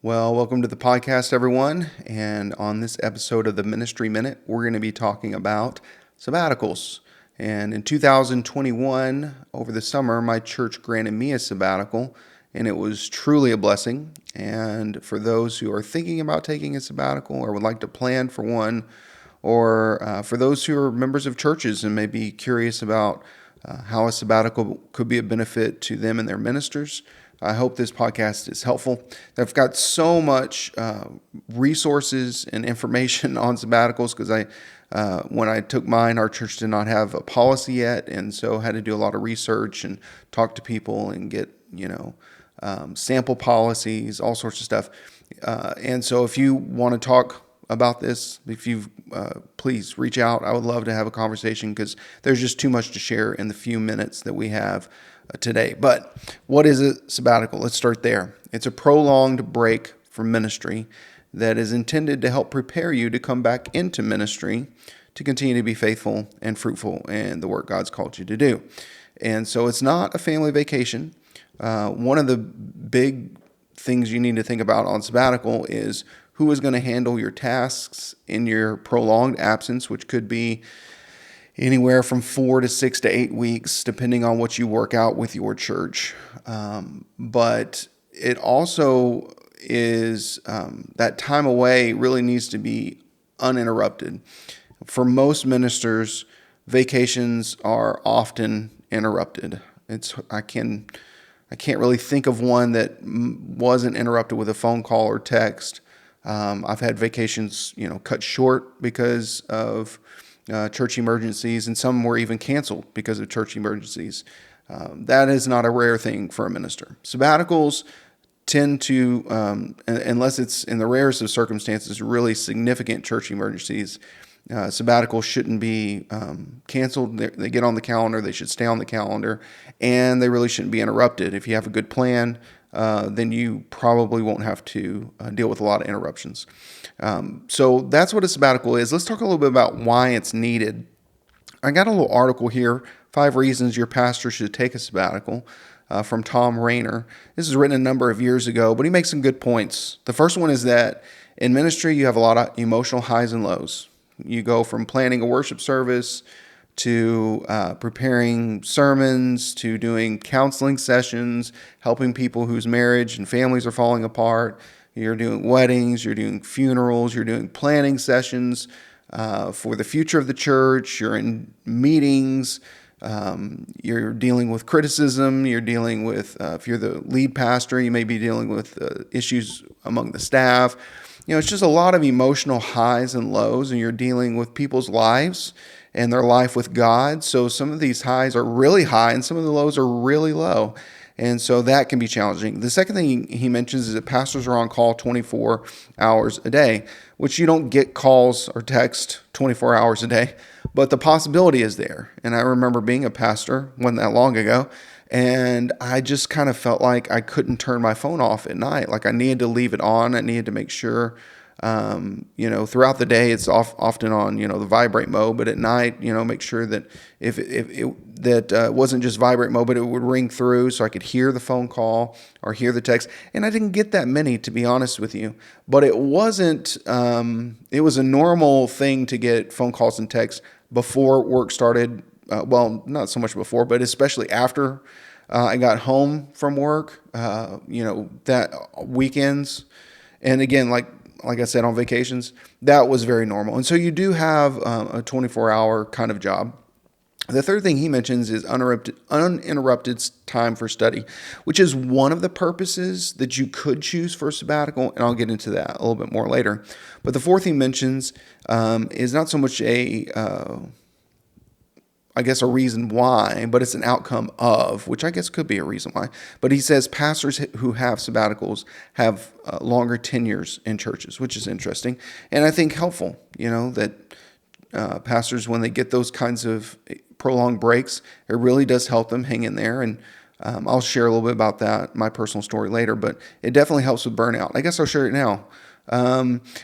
Well, welcome to the podcast, everyone. And on this episode of the Ministry Minute, we're going to be talking about sabbaticals. And in 2021, over the summer, my church granted me a sabbatical, and it was truly a blessing. And for those who are thinking about taking a sabbatical or would like to plan for one, or for those who are members of churches and may be curious about how a sabbatical could be a benefit to them and their ministers, I hope this podcast is helpful. I've got so much resources and information on sabbaticals because when I took mine, our church did not have a policy yet, and so had to do a lot of research and talk to people and get sample policies, all sorts of stuff. And so, if you want to talk about this, please reach out. I would love to have a conversation because there's just too much to share in the few minutes that we have today. But what is a sabbatical? Let's start there. It's a prolonged break from ministry that is intended to help prepare you to come back into ministry to continue to be faithful and fruitful in the work God's called you to do. And so it's not a family vacation. One of the big things you need to think about on sabbatical is who is going to handle your tasks in your prolonged absence, which could be anywhere from 4 to 6 to 8 weeks, depending on what you work out with your church. But it also is that time away really needs to be uninterrupted. For most ministers, vacations are often interrupted. I can't really think of one that wasn't interrupted with a phone call or text. I've had vacations, cut short because of church emergencies, and some were even canceled because of church emergencies. That is not a rare thing for a minister. Sabbaticals tend to, unless it's in the rarest of circumstances, really significant church emergencies, sabbaticals shouldn't be canceled. They get on the calendar. They should stay on the calendar, and they really shouldn't be interrupted. If you have a good plan, then you probably won't have to deal with a lot of interruptions. So that's what a sabbatical is. Let's talk a little bit about why it's needed. I got a little article here, 5 reasons your pastor should take a sabbatical, from Tom Rainer. This is written a number of years ago, but he makes some good points. The first one is that in ministry, you have a lot of emotional highs and lows. You go from planning a worship service to preparing sermons, to doing counseling sessions, helping people whose marriage and families are falling apart. You're doing weddings, you're doing funerals, you're doing planning sessions for the future of the church. You're in meetings. You're dealing with criticism. You're dealing with, if you're the lead pastor, you may be dealing with issues among the staff. It's just a lot of emotional highs and lows, and you're dealing with people's lives and their life with God. So some of these highs are really high and some of the lows are really low. And so that can be challenging. The second thing he mentions is that pastors are on call 24 hours a day, which you don't get calls or text 24 hours a day, but the possibility is there. And I remember being a pastor, wasn't that long ago, and I just kind of felt like I couldn't turn my phone off at night. Like I needed to leave it on. I needed to make sure, throughout the day it's often on, the vibrate mode, but at night, make sure that if it wasn't just vibrate mode, but it would ring through so I could hear the phone call or hear the text. And I didn't get that many, to be honest with you, but it wasn't, it was a normal thing to get phone calls and texts before work started. Well, not so much before, but especially after I got home from work, that weekends. And again, like I said, on vacations, that was very normal. And so you do have a 24-hour kind of job. The third thing he mentions is uninterrupted time for study, which is one of the purposes that you could choose for a sabbatical, and I'll get into that a little bit more later. But the fourth he mentions is not so much a reason why, but it's an outcome of, which I guess could be a reason why. But he says pastors who have sabbaticals have longer tenures in churches, which is interesting. And I think helpful, that pastors, when they get those kinds of prolonged breaks, it really does help them hang in there. And I'll share a little bit about that, my personal story later, but it definitely helps with burnout. I guess I'll share it now.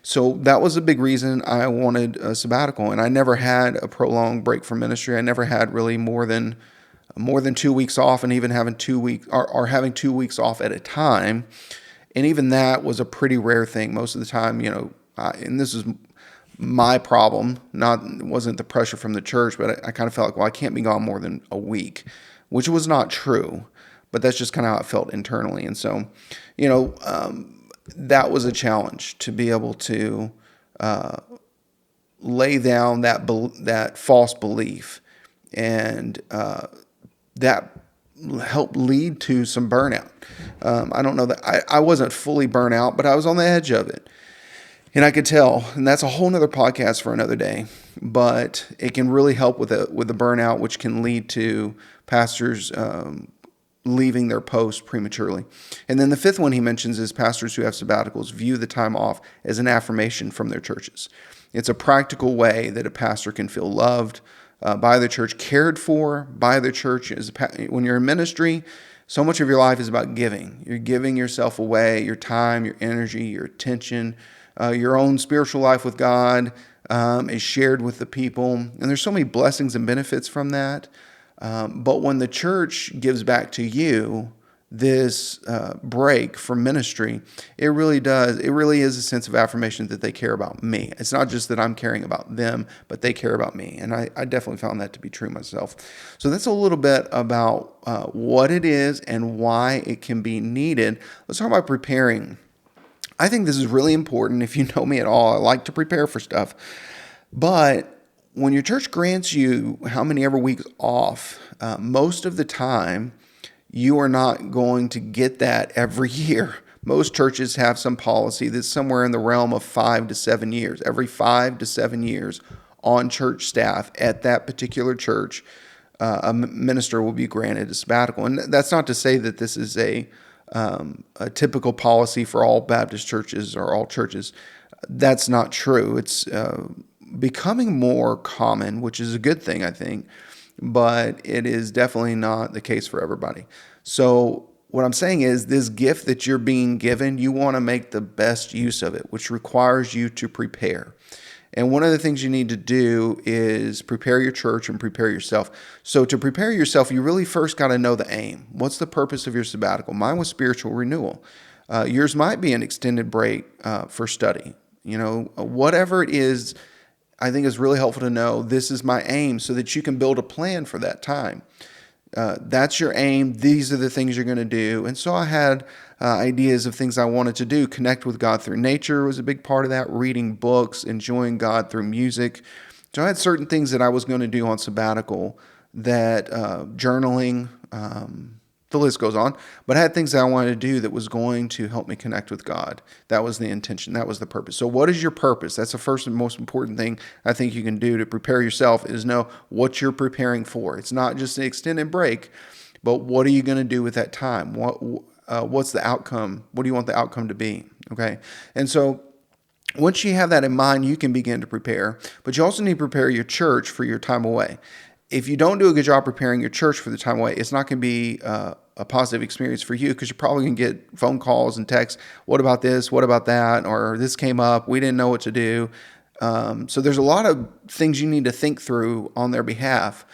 So that was a big reason I wanted a sabbatical, and I never had a prolonged break from ministry. I never had really more than 2 weeks off, and even having 2 weeks or having 2 weeks off at a time And even that was a pretty rare thing. Most of the time, and this is my problem, it wasn't the pressure from the church, but I kind of felt like, well, I can't be gone more than a week, which was not true, but that's just kind of how it felt internally. And so, that was a challenge to be able to lay down that false belief, and that helped lead to some burnout. I don't know that I wasn't fully burnt out, but I was on the edge of it. And I could tell, and that's a whole nother podcast for another day, but it can really help with the burnout, which can lead to pastors leaving their post prematurely. And then the fifth one he mentions is pastors who have sabbaticals view the time off as an affirmation from their churches. It's a practical way that a pastor can feel loved by the church, cared for by the church. When you're in ministry, so much of your life is about giving. You're giving yourself away, your time, your energy, your attention. Your own spiritual life with God is shared with the people. And there's so many blessings and benefits from that. But when the church gives back to you this break from ministry, it really is a sense of affirmation that they care about me. It's not just that I'm caring about them, but they care about me. And I definitely found that to be true myself. So that's a little bit about what it is and why it can be needed. Let's talk about preparing. I think this is really important. If you know me at all, I like to prepare for stuff. But when your church grants you how many ever weeks off, most of the time, you are not going to get that every year. Most churches have some policy that's somewhere in the realm of 5 to 7 years. Every 5 to 7 years on church staff at that particular church, a minister will be granted a sabbatical. And that's not to say that this is a typical policy for all Baptist churches or all churches. That's not true. It's becoming more common, which is a good thing, I think, but it is definitely not the case for everybody. So what I'm saying is this gift that you're being given, you want to make the best use of it, which requires you to prepare. And one of the things you need to do is prepare your church and prepare yourself. So to prepare yourself, you really first got to know the aim. What's the purpose of your sabbatical? Mine was spiritual renewal. Yours might be an extended break for study. Whatever it is, I think is really helpful to know this is my aim so that you can build a plan for that time. That's your aim. These are the things you're going to do. And so I had ideas of things I wanted to do. Connect with God through nature was a big part of that. Reading books, enjoying God through music. So I had certain things that I was going to do on sabbatical, that journaling, the list goes on. But I had things that I wanted to do that was going to help me connect with God. That was the intention. That was the purpose. So what is your purpose? That's the first and most important thing I think you can do to prepare yourself, is know what you're preparing for. It's not just an extended break, but what are you going to do with that time? What's the outcome? What do you want the outcome to be? Okay. And so once you have that in mind, you can begin to prepare, but you also need to prepare your church for your time away. If you don't do a good job preparing your church for the time away, it's not going to be a positive experience for you, because you're probably going to get phone calls and texts. What about this? What about that? Or this came up. We didn't know what to do. So there's a lot of things you need to think through on their behalf,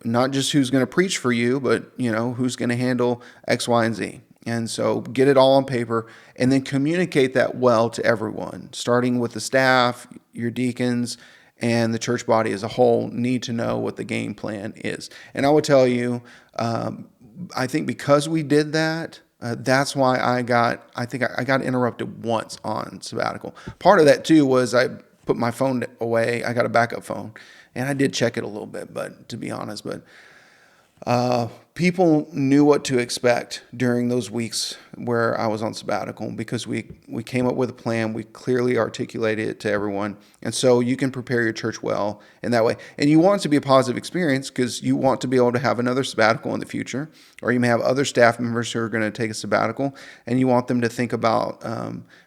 not just who's going to preach for you, but who's going to handle X, Y, and Z. And so get it all on paper and then communicate that well to everyone, starting with the staff, your deacons, and the church body as a whole need to know what the game plan is. And I will tell you, I think because we did that, that's why I got interrupted once on sabbatical. Part of that too was I put my phone away. I got a backup phone, and I did check it a little bit, but to be honest, people knew what to expect during those weeks where I was on sabbatical, because we came up with a plan. We clearly articulated it to everyone. And so you can prepare your church well in that way. And you want it to be a positive experience, because you want to be able to have another sabbatical in the future, or you may have other staff members who are going to take a sabbatical, and you want them to think about,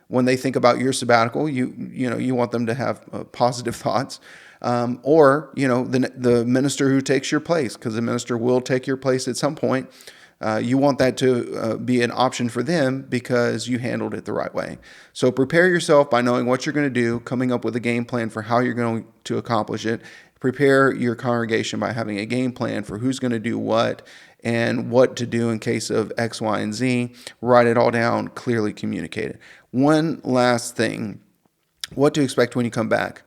when they think about your sabbatical, you want them to have positive thoughts. Or the minister who takes your place, because the minister will take your place at some point. You want that to be an option for them because you handled it the right way. So prepare yourself by knowing what you're going to do, coming up with a game plan for how you're going to accomplish it. Prepare your congregation by having a game plan for who's going to do what and what to do in case of X, Y, and Z. Write it all down, clearly communicate it. One last thing, what to expect when you come back.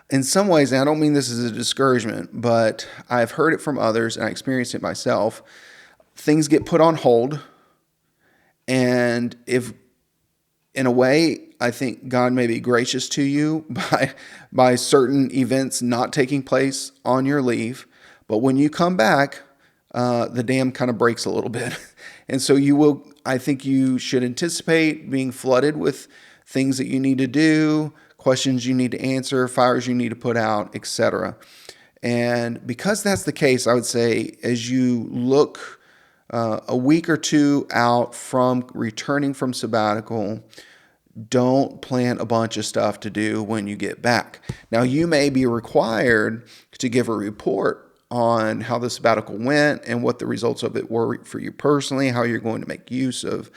In some ways, and I don't mean this as a discouragement, but I've heard it from others and I experienced it myself. Things get put on hold. And if, in a way, I think God may be gracious to you by certain events not taking place on your leave. But when you come back, the dam kind of breaks a little bit. And so I think you should anticipate being flooded with things that you need to do, questions you need to answer, fires you need to put out, etc. And because that's the case, I would say as you look a week or two out from returning from sabbatical, don't plan a bunch of stuff to do when you get back. Now, you may be required to give a report on how the sabbatical went and what the results of it were for you personally, how you're going to make use of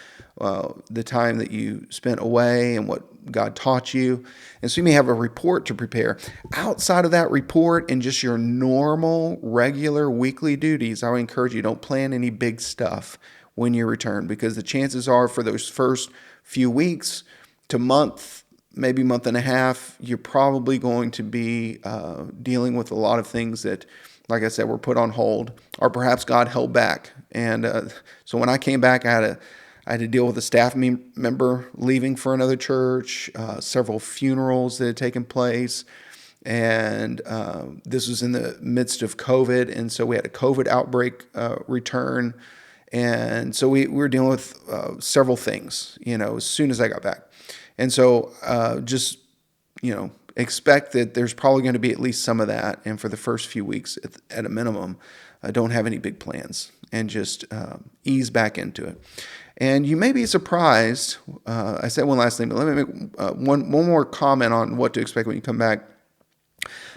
the time that you spent away and what God taught you. And so you may have a report to prepare. Outside of that report and just your normal, regular weekly duties, I would encourage you, don't plan any big stuff when you return, because the chances are for those first few weeks to month, maybe month and a half, you're probably going to be dealing with a lot of things that, like I said, were put on hold, or perhaps God held back. And so when I came back, I had to deal with a staff member leaving for another church, several funerals that had taken place, and this was in the midst of COVID, and so we had a COVID outbreak return, and so we were dealing with several things, as soon as I got back. And so just, expect that there's probably going to be at least some of that. And for the first few weeks, at a minimum, don't have any big plans and just ease back into it. And you may be surprised. I said one last thing, but let me make one more comment on what to expect when you come back.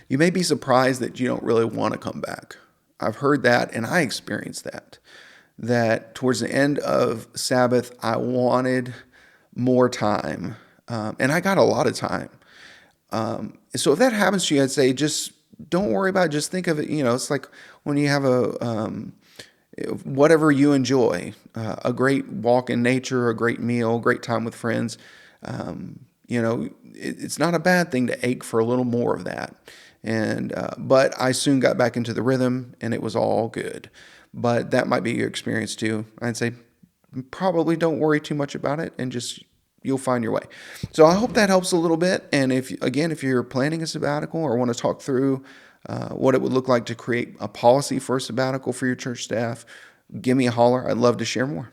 You may be surprised that you don't really want to come back. I've heard that, and I experienced that towards the end of Sabbath, I wanted more time. And I got a lot of time. So if that happens to you, I'd say just don't worry about it. Just think of it, it's like when you have whatever you enjoy, a great walk in nature, a great meal, great time with friends. It's not a bad thing to ache for a little more of that. And but I soon got back into the rhythm and it was all good. But that might be your experience too. I'd say probably don't worry too much about it and just you'll find your way. So I hope that helps a little bit. And if you're planning a sabbatical or want to talk through what it would look like to create a policy for a sabbatical for your church staff, give me a holler. I'd love to share more.